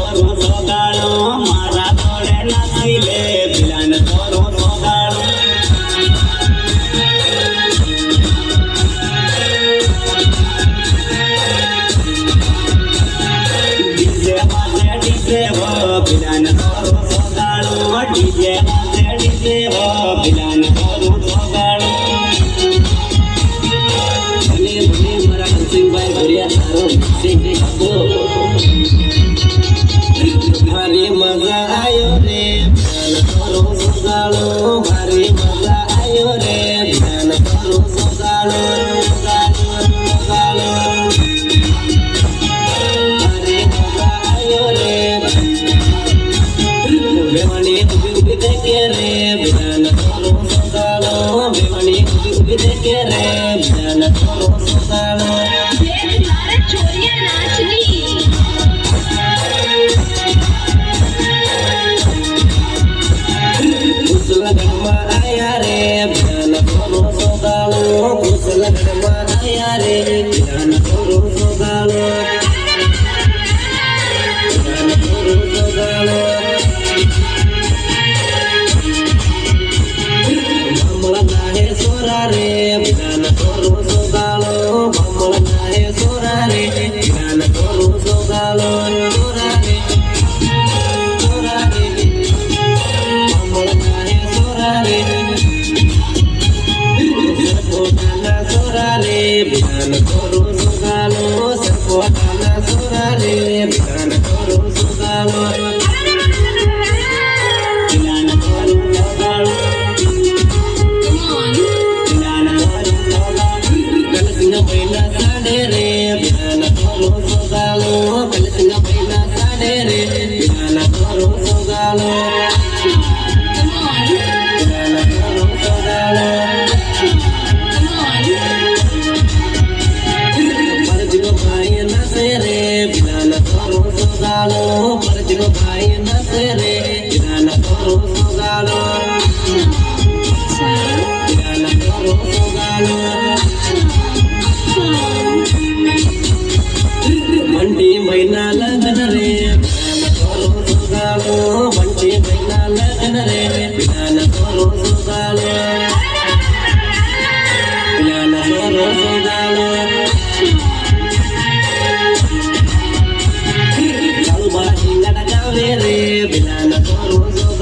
થોરું સોગાડો મારા જોડે નાચી લે બિલાને થોરું સોગાડો ડીજે વાજે ડીજે હો બિલાને થોરું સોગાડો ડીજે વાજે ડીજે હો બિલાને થોરું સોગાડો ભાઈ ભર્યા તારો ભારી મજા આયો રે થોરો સોગાળો ભારી મજા આયો રે થોરો સોગાળો ભારી મજા આયો રે બેવણી ઉભી ઉભી દેખે રે થોરો સોગાળો બેવણી ઉભી ઉભી દેખે રે થોરો સોગાળો બંટી મહિના લગન રે થોરો સોગાળો બંટી મહિના લગન રે થોરો સોગાળો થોરો સોગાળો ચાલુ બાજી લગાવે રે થોરો